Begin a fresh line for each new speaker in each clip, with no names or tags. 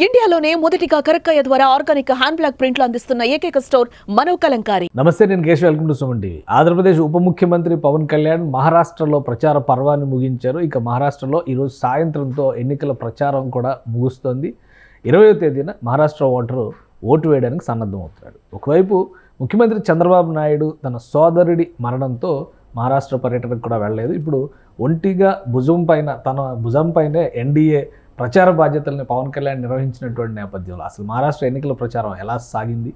ఇండియాలోనే మొదటిగా కరక్కయ్య ద్వారా ఆర్గానిక్ హ్యాండ్ బ్లాక్ ప్రింట్లు అందిస్తున్న ఏకైక స్టోర్ మనో కలంకారీ.
నమస్తే, నేను Keshav. Welcome to Suman TV. Andhra Pradesh ఉప ముఖ్యమంత్రి పవన్ కళ్యాణ్ మహారాష్ట్రలో ప్రచార పర్వాన్ని ముగించారు. ఇక మహారాష్ట్రలో ఈరోజు సాయంత్రంతో ఎన్నికల ప్రచారం కూడా ముగుస్తోంది. 20వ తేదీన మహారాష్ట్ర ఓటు వేయడానికి సన్నద్ధమవుతున్నాడు. ఒకవైపు ముఖ్యమంత్రి చంద్రబాబు నాయుడు తన సోదరుడి మరణంతో మహారాష్ట్ర పర్యటనకు కూడా వెళ్ళలేదు. ఇప్పుడు ఒంటిగా తన భుజం పైనే ఎన్డీఏ ప్రచార బాధ్యతల్ని పవన్ కళ్యాణ్ నిర్వహించినటువంటి నేపథ్యంలో అసలు మహారాష్ట్ర ఎన్నికల ప్రచారం ఎలా సాగింది,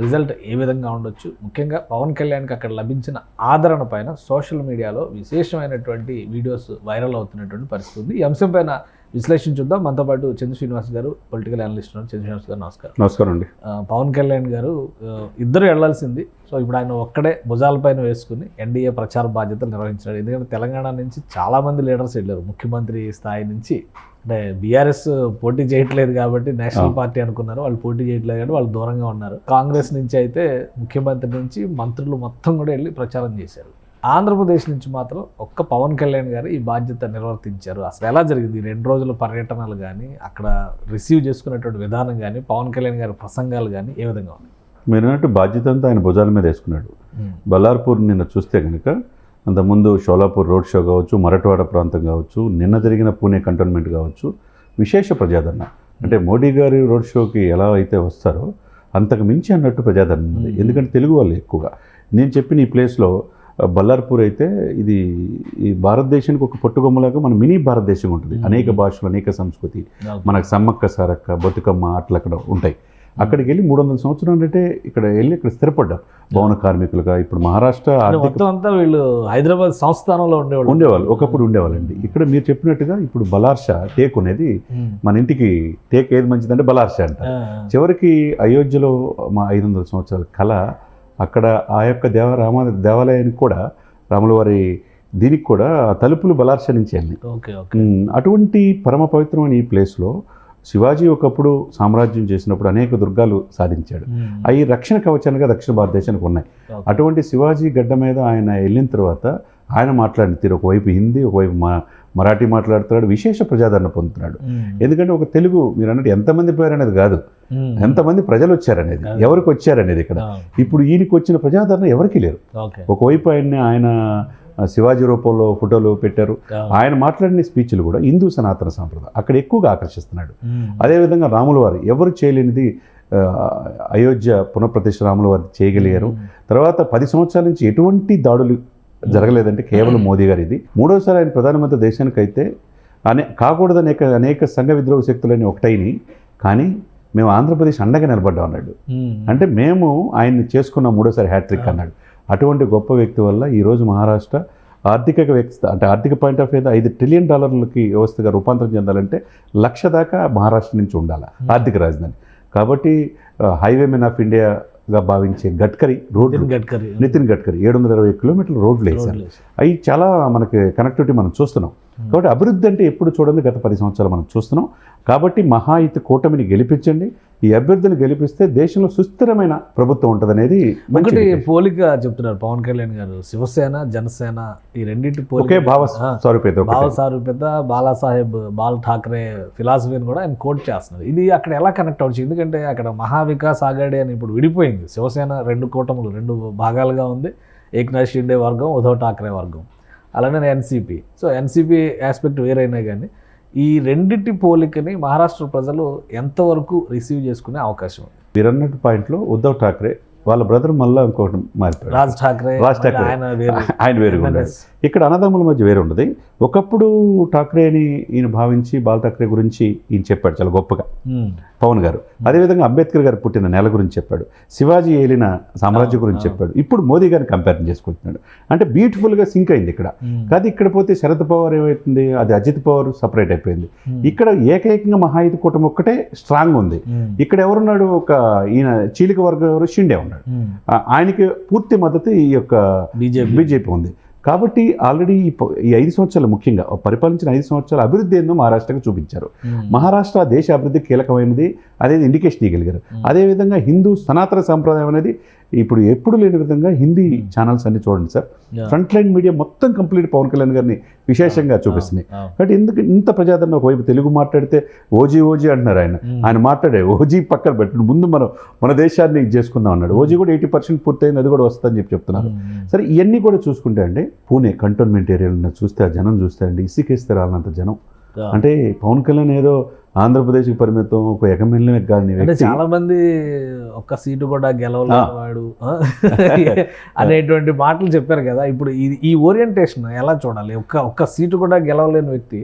రిజల్ట్ ఏ విధంగా ఉండొచ్చు, ముఖ్యంగా పవన్ కళ్యాణ్కి అక్కడ లభించిన ఆదరణ పైన సోషల్ మీడియాలో విశేషమైనటువంటి వీడియోస్ వైరల్ అవుతున్నటువంటి పరిస్థితి ఉంది. ఈ అంశం పైన విశ్లేషణ చూద్దాం. మనతో పాటు చంద్ర శ్రీనివాస్ గారు, పొలిటికల్ అనలిస్ట్ ఉన్నారు. చంద్ర శ్రీనివాస్ గారు నమస్కారం.
నమస్కారం అండి.
పవన్ కళ్యాణ్ గారు ఇద్దరు వెళ్లాల్సింది, సో ఇప్పుడు ఆయన ఒక్కడే భుజాలపైన వేసుకుని ఎన్డీఏ ప్రచార బాధ్యతలు నిర్వహించాడు. ఎందుకంటే తెలంగాణ నుంచి చాలామంది లీడర్స్ వెళ్ళారు, ముఖ్యమంత్రి స్థాయి నుంచి. అంటే బీఆర్ఎస్ పోటీ చేయట్లేదు కాబట్టి నేషనల్ పార్టీ అనుకున్నారు, వాళ్ళు పోటీ చేయట్లేదు కాబట్టి వాళ్ళు దూరంగా ఉన్నారు. కాంగ్రెస్ నుంచి అయితే ముఖ్యమంత్రి నుంచి మంత్రులు మొత్తం కూడా వెళ్ళి ప్రచారం చేశారు. ఆంధ్రప్రదేశ్ నుంచి మాత్రం ఒక్క పవన్ కళ్యాణ్ గారు ఈ బాధ్యత నిర్వర్తించారు. అసలు ఎలా జరిగింది 2 రోజుల పర్యటనలు కానీ, అక్కడ రిసీవ్ చేసుకునేటువంటి విధానం కానీ, పవన్ కళ్యాణ్ గారి ప్రసంగాలు కానీ ఏ విధంగా ఉన్నాయి?
మీరు అన్నట్టు బాధ్యత అంతా ఆయన భుజాల మీద వేసుకున్నాడు. బల్లార్పూర్ నిన్న చూస్తే కనుక, అంతకుముందు షోలాపూర్ రోడ్ షో కావచ్చు, మరట్వాడ ప్రాంతం కావచ్చు, నిన్న జరిగిన పూణే కంటోన్మెంట్ కావచ్చు, విశేష ప్రజాదరణ. అంటే మోడీ గారి రోడ్ షోకి ఎలా అయితే వస్తారో అంతకు మించి అన్నట్టు ప్రజాదరణ ఉంది. ఎందుకంటే తెలుగు వాళ్ళు ఎక్కువగా. నేను చెప్పిన ఈ ప్లేస్లో బల్లార్పూర్ అయితే ఇది ఈ భారతదేశానికి ఒక పొట్టుకొమ్మలాగా మన మినీ భారతదేశం ఉంటుంది. అనేక భాషలు, అనేక సంస్కృతి, మనకు సమ్మక్క సారక్క, బతుకమ్మ అట్లా అక్కడ ఉంటాయి. అక్కడికి వెళ్ళి 300 సంవత్సరాలు అంటే ఇక్కడ స్థిరపడ్డారు భవన కార్మికులుగా. ఇప్పుడు మహారాష్ట్ర
అంతా వీళ్ళు హైదరాబాద్ సంస్థానంలో
ఉండేవాళ్ళు, ఒకప్పుడు ఉండేవాళ్ళండి. ఇక్కడ మీరు చెప్పినట్టుగా ఇప్పుడు బలార్షా టేక్ అనేది మన ఇంటికి టేక్ ఏది మంచిదంటే బలార్షా అంట. చివరికి అయోధ్యలో మా 500 సంవత్సరాల కళ అక్కడ ఆ యొక్క దేవాలయానికి కూడా, రాముల వారి దీనికి కూడా తలుపులు బలార్షా నుంచి వెళ్ళి. అటువంటి పరమ పవిత్రమైన ఈ ప్లేస్లో శివాజీ ఒకప్పుడు సామ్రాజ్యం చేసినప్పుడు అనేక దుర్గాలు సాధించాడు. అవి రక్షణ కవచాలుగా దక్షిణ భారతదేశానికి ఉన్నాయి. అటువంటి శివాజీ గడ్డ మీద ఆయన వెళ్ళిన తర్వాత ఆయన మాట్లాడిన తీరు, ఒకవైపు హిందీ, ఒకవైపు మరాఠీ మాట్లాడుతున్నాడు, విశేష ప్రజాదరణ పొందుతున్నాడు. ఎందుకంటే ఒక తెలుగు, మీరు అన్నట్టు ఎంతమంది పోయారు అనేది కాదు, ఎంతమంది ప్రజలు వచ్చారనేది, ఎవరికి వచ్చారనేది ఇక్కడ. ఇప్పుడు ఈయనకి వచ్చిన ప్రజాదరణ ఎవరికి లేరు. ఒకవైపు ఆయన శివాజీ రూపంలో ఫోటోలు పెట్టారు. ఆయన మాట్లాడిన స్పీచ్లు కూడా హిందూ సనాతన సాంప్రదాయం అక్కడ ఎక్కువగా ఆకర్షిస్తున్నాడు. అదేవిధంగా రాముల వారు ఎవరు చేయలేనిది అయోధ్య పునఃప్రతిష్ఠ రాముల వారు చేయగలిగారు. తర్వాత 10 సంవత్సరాల నుంచి ఎటువంటి దాడులు జరగలేదంటే కేవలం మోదీ గారు. ఇది 3వసారి ఆయన ప్రధానమంత్రి దేశానికైతే కాకూడదు అనేక సంఘ విద్రోహ శక్తులని ఒకటైని, కానీ మేము ఆంధ్రప్రదేశ్ అండగా నిలబడ్డాం అన్నాడు. అంటే మేము ఆయన్ని చేసుకున్న 3వసారి హ్యాట్రిక్ అన్నాడు. అటువంటి గొప్ప వ్యక్తి వల్ల ఈరోజు మహారాష్ట్ర ఆర్థిక వ్యవస్థ, అంటే ఆర్థిక పాయింట్ ఆఫ్ వ్యూ $5 ట్రిలియన్ వ్యవస్థగా రూపాంతరం చెందాలంటే 1,00,000 దాకా మహారాష్ట్ర నుంచి ఉండాలి ఆర్థిక రాజధాని. కాబట్టి హైవే మెన్ ఆఫ్ ఇండియాగా భావించే నితిన్ గడ్కరీ 720 కిలోమీటర్ల రోడ్లు వేశారు. అవి చాలా మనకి కనెక్టివిటీ మనం చూస్తున్నాం. కాబట్టి అభివృద్ధి అంటే ఎప్పుడు చూడండి, గత 10 సంవత్సరాలు మనం చూస్తున్నాం. కాబట్టి మహాయుతి కూటమిని గెలిపించండి. ఈ అభ్యర్థిని గెలిపిస్తే దేశంలో సుస్థిరమైన ప్రభుత్వం ఉంటుంది అనేది
ఒకటి పోలిక చెప్తున్నారు పవన్ కళ్యాణ్ గారు. శివసేన, జనసేన ఈ రెండింటి
ఒకే భావ
సారూప్యత, బాలాసాహెబ్ ఠాక్రే ఫిలాసఫీని కూడా ఆయన కోట్ చేస్తున్నారు. ఇది అక్కడ ఎలా కనెక్ట్ అవ్వచ్చు? ఎందుకంటే అక్కడ మహావికాస్ ఆఘాడి అని ఇప్పుడు విడిపోయింది. శివసేన 2 కూటములు, 2 భాగాలుగా ఉంది. ఏక్నాథ్ షిండే వర్గం, ఉద్ధవ్ ఠాక్రే వర్గం, అలానే ఎన్సీపీ. సో ఎన్సీపీ ఆస్పెక్ట్ వేరైనా కానీ ఈ రెండింటి పోలికని మహారాష్ట్ర ప్రజలు ఎంతవరకు రిసీవ్ చేసుకునే అవకాశం ఉంది?
మీరు అన్నట్టు పాయింట్లో ఉద్ధవ్ ఠాక్రే వాళ్ళ బ్రదర్ మళ్ళీ ఇంకొకటి మారిపోయారు,
రాజ్ ఠాక్రే.
ఆయన వేరుగా ఉండదు. ఇక్కడ అన్నదమ్ముల మధ్య వేరు ఉండదు. ఒకప్పుడు ఠాక్రే అని ఈయన భావించి బాల్ ఠాక్రే గురించి ఈయన చెప్పాడు చాలా గొప్పగా పవన్ గారు. అదేవిధంగా అంబేద్కర్ గారు పుట్టిన నెల గురించి చెప్పాడు, శివాజీ ఏలిన సామ్రాజ్యం గురించి చెప్పాడు. ఇప్పుడు మోదీ గారిని కంపేర్ చేసుకుంటున్నాడు. అంటే బ్యూటిఫుల్గా సింక్ అయింది ఇక్కడ. కాదు ఇక్కడ పోతే శరద్ పవార్ ఏమవుతుంది, అది అజిత్ పవార్ సపరేట్ అయిపోయింది. ఇక్కడ ఏకైకంగా మహాయుతి కూటమి ఒక్కటే స్ట్రాంగ్ ఉంది. ఇక్కడ ఎవరున్నాడు, ఒక ఈయన చీలిక వర్గం ఎవరు, షిండే ఉన్నాడు. ఆయనకి పూర్తి మద్దతు ఈ యొక్క బీజేపీ ఉంది. కాబట్టి ఆల్రెడీ ఈ 5 సంవత్సరాలు, ముఖ్యంగా పరిపాలించిన 5 సంవత్సరాల అభివృద్ధి ఏందో మహారాష్ట్రకు చూపించారు. మహారాష్ట్ర దేశ అభివృద్ధికి కీలకమైనది, అదేది ఇండికేషన్ ఇవ్వగలిగారు. అదేవిధంగా హిందూ సనాతన సంప్రదాయం అనేది ఇప్పుడు ఎప్పుడు లేని విధంగా హిందీ ఛానల్స్ అన్ని చూడండి సార్, ఫ్రంట్ లైన్ మీడియా మొత్తం కంప్లీట్ పవన్ కళ్యాణ్ గారిని విశేషంగా చూపిస్తున్నాయి. కాబట్టి ఎందుకు ఇంత ప్రజాదరణ? ఒకవైపు తెలుగు మాట్లాడితే ఓజీ అంటున్నారు ఆయన మాట్లాడే ఓజీ పక్కన పెట్టండి, ముందు మన దేశాన్ని ఇది చేసుకుందాం అన్నాడు. ఓజీ కూడా 80% పూర్తయింది, అది కూడా వస్తుందని చెప్తున్నారు. సరే, ఇవన్నీ కూడా చూసుకుంటే అండి, పూణే కంటోన్మెంట్ ఏరియాలో చూస్తే ఆ జనం చూస్తే అండి ఇసుకేస్తే రాలంత జనం. అంటే పవన్ కళ్యాణ్ ఏదో ఆంధ్రప్రదేశ్కి పరిమితం, ఒక ఎమ్మెల్యే కాని వ్యక్తి,
చాలా మంది ఒక్క సీటు కూడా గెలవలేవాడు అనేటువంటి మాటలు చెప్పారు కదా. ఇప్పుడు ఈ ఓరియంటేషన్ ఎలా చూడాలి? ఒక్క సీటు కూడా గెలవలేని వ్యక్తి,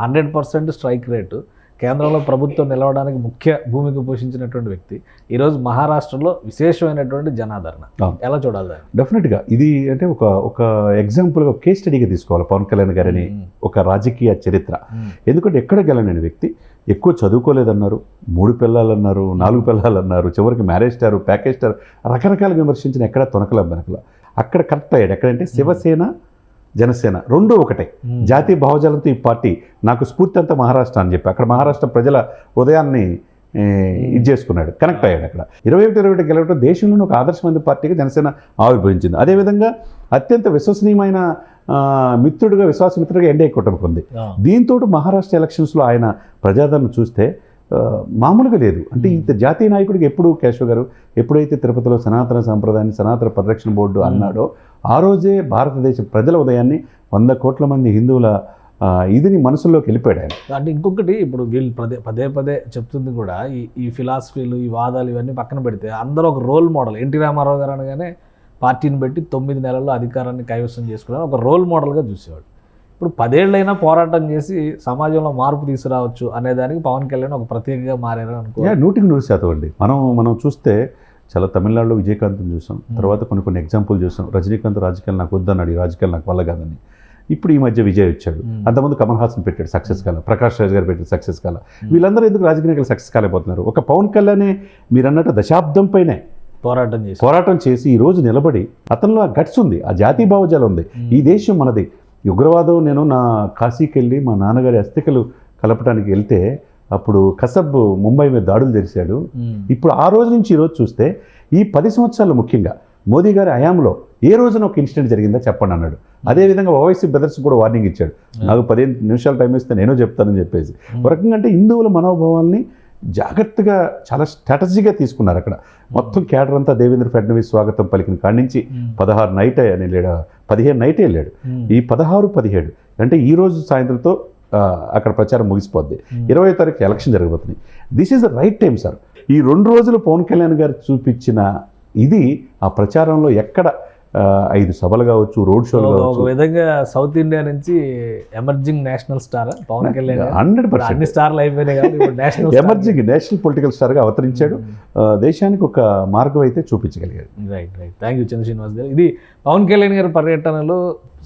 100% స్ట్రైక్ రేటు, కేంద్రంలో ప్రభుత్వం నిలవడానికి ముఖ్య భూమిక పోషించినటువంటి వ్యక్తి, ఈరోజు మహారాష్ట్రలో విశేషమైనటువంటి జనాదరణ ఎలా చూడాలి?
డెఫినెట్గా ఇది అంటే ఒక ఎగ్జాంపుల్గా కేస్ స్టడీగా తీసుకోవాలి పవన్ కళ్యాణ్ గారిని, ఒక రాజకీయ చరిత్ర. ఎందుకంటే ఎక్కడ గెలలేని వ్యక్తి, ఎక్కువ చదువుకోలేదన్నారు, 3 పిల్లలు అన్నారు, 4 పిల్లలు అన్నారు, చివరికి మ్యారేజ్ స్టార్, ప్యాకేజ్ స్టార్, రకరకాల విమర్శించిన ఎక్కడ తొనకల వెనకల. అక్కడ కరెక్ట్ అయ్యాడు. ఎక్కడంటే శివసేన జనసేన రెండూ ఒకటే, జాతీయ భావజాలంతో ఈ పార్టీ నాకు స్ఫూర్తి అంతా మహారాష్ట్ర అని చెప్పి అక్కడ మహారాష్ట్ర ప్రజల హృదయాన్ని ఇది చేసుకున్నాడు, కనెక్ట్ అయ్యాడు. అక్కడ 21 గెలవడం దేశంలోని ఒక ఆదర్శమైన పార్టీగా జనసేన ఆవిర్భవించింది. అదేవిధంగా అత్యంత విశ్వసనీయమైన మిత్రుడిగా, విశ్వాసమిత్రుడిగా ఎన్డీఏ కూటమికి ఉంది. దీంతో మహారాష్ట్ర ఎలక్షన్స్లో ఆయన ప్రజాదరణ చూస్తే మామూలుగా లేదు. అంటే ఇంత జాతీయ నాయకుడికి ఎప్పుడు కేశవ్ గారు ఎప్పుడైతే తిరుపతిలో సనాతన సాంప్రదాయాన్ని, సనాతన పరిరక్షణ బోర్డు అన్నాడో, ఆ రోజే భారతదేశ ప్రజల ఉదయాన్ని 100 కోట్ల మంది హిందువుల ఇదిని మనసులోకి వెళ్ళిపోయాడు ఆయన.
అంటే ఇంకొకటి, ఇప్పుడు వీళ్ళు పదే చెప్తుంది కూడా, ఈ ఫిలాసఫీలు, ఈ వాదాలు ఇవన్నీ పక్కన పెడితే అందరూ ఒక రోల్ మోడల్. ఎన్టీ రామారావు గారు అనగానే పార్టీని పెట్టి 9 నెలల్లో అధికారాన్ని కైవసం చేసుకుని ఒక రోల్ మోడల్గా చూసేవాడు. ఇప్పుడు 10 ఏళ్ళైనా పోరాటం చేసి సమాజంలో మార్పు తీసుకురావచ్చు అనేదానికి పవన్ కళ్యాణ్ ఒక ప్రత్యేకంగా మారారని అనుకో.
100% అండి. మనం చూస్తే చాలా తమిళనాడులో విజయకాంత్ని చూసాం, తర్వాత కొన్ని ఎగ్జాంపుల్ చూసాం. రజనీకాంత్ రాజకీయాలు నాకు వద్దన్నాడు, ఈ రాజకీయాలు నాకు వల్ల కాదని. ఇప్పుడు ఈ మధ్య విజయ్ వచ్చాడు, అంతకుముందు కమల్ హాసన్ పెట్టాడు, సక్సెస్ కాల. ప్రకాష్ రాజ్ గారు పెట్టాడు, సక్సెస్ కాల. వీళ్ళందరూ ఎందుకు రాజకీయ సక్సెస్ కాలేకపోతున్నారు? ఒక పవన్ కళ్యాణ్ మీరు అన్నట్టు దశాబ్దం పైనే పోరాటం చేసి ఈ రోజు నిలబడి, అతనిలో ఆ గట్స్ ఉంది, ఆ జాతీయ భావజాలం ఉంది. ఈ దేశం మనది. ఉగ్రవాదం, నేను నా కాశీకి వెళ్ళి మా నాన్నగారి అస్థికలు కలపడానికి వెళ్తే అప్పుడు కసబ్ ముంబై మీద దాడులు జరిశాడు. ఇప్పుడు ఆ రోజు నుంచి ఈ రోజు చూస్తే ఈ 10 సంవత్సరాలు ముఖ్యంగా మోదీ గారి హయాంలో ఏ రోజున ఒక ఇన్సిడెంట్ జరిగిందా చెప్పండి అన్నాడు. అదేవిధంగా ఓవైసీ బ్రదర్స్ కూడా వార్నింగ్ ఇచ్చాడు, నాకు 15 నిమిషాలు టైం ఇస్తే నేను చెప్తానని చెప్పేసి. ఒక రకంగా అంటే హిందువుల మనోభావాల్ని జాగ్రత్తగా చాలా స్ట్రాటజీగా తీసుకున్నారు. అక్కడ మొత్తం క్యాడర్ అంతా దేవేంద్ర ఫడ్నవీస్ స్వాగతం పలికిన కాడి నుంచి 15 నైట్ వెళ్ళాడు. ఈ 16-17 అంటే ఈ రోజు సాయంత్రంతో అక్కడ ప్రచారం ముగిసిపోద్ది. 20వ తారీఖు ఎలక్షన్ జరగబోతుంది. This is the right time sir. ఈ 2 రోజులు పవన్ కళ్యాణ్ గారు చూపించిన ఇది ఆ ప్రచారంలో ఎక్కడ 5 సభలు కావచ్చు, రోడ్ షోలు కావచ్చు.
ఒక విధంగా సౌత్ ఇండియా నుంచి emerging national star Pawan Kalyan
100%.
అన్ని స్టార్లు అయిపోయినాయి కానీ
ఎమర్జింగ్ నేషనల్ పొలిటికల్ స్టార్గా అవతరించాడు. దేశానికి ఒక మార్గం అయితే చూపించగలిగాడు.
రైట్. థ్యాంక్ యూ చంద్ర శ్రీనివాస్ గారు. ఇది పవన్ కళ్యాణ్ గారి పర్యటనలో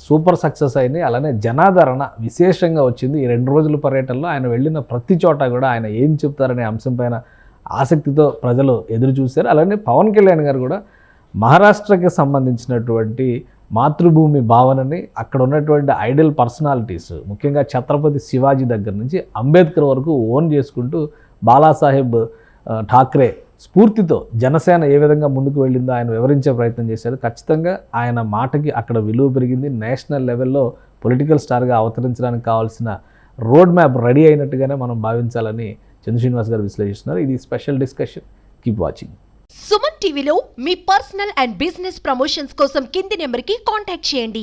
సూపర్ సక్సెస్ అయింది. అలానే జనాదరణ విశేషంగా వచ్చింది. ఈ 2 రోజుల పర్యటనలో ఆయన వెళ్ళిన ప్రతి చోట కూడా ఆయన ఏం చెప్తారనే అంశం పైన ఆసక్తితో ప్రజలు ఎదురు చూశారు. అలానే పవన్ కళ్యాణ్ గారు కూడా మహారాష్ట్రకి సంబంధించినటువంటి మాతృభూమి భావనని, అక్కడ ఉన్నటువంటి ఐడియల్ పర్సనాలిటీస్, ముఖ్యంగా ఛత్రపతి శివాజీ దగ్గర నుంచి అంబేద్కర్ వరకు ఓన్ చేసుకుంటూ బాలాసాహెబ్ ఠాక్రే స్ఫూర్తితో జనసేన ఏ విధంగా ముందుకు వెళ్ళిందో ఆయన వివరించే ప్రయత్నం చేశారు. ఖచ్చితంగా ఆయన మాటకి అక్కడ విలువ పెరిగింది. నేషనల్ లెవెల్లో పొలిటికల్ స్టార్గా అవతరించడానికి కావాల్సిన రోడ్ మ్యాప్ రెడీ అయినట్టుగానే మనం భావించాలని చంద్ర శ్రీనివాస్ గారు విశ్లేషిస్తున్నారు. ఇది special discussion. Keep watching.
Suman టీవీలో మీ పర్సనల్ అండ్ బిజినెస్ ప్రమోషన్స్ కోసం కింది నెంబర్కి కాంటాక్ట్ చేయండి.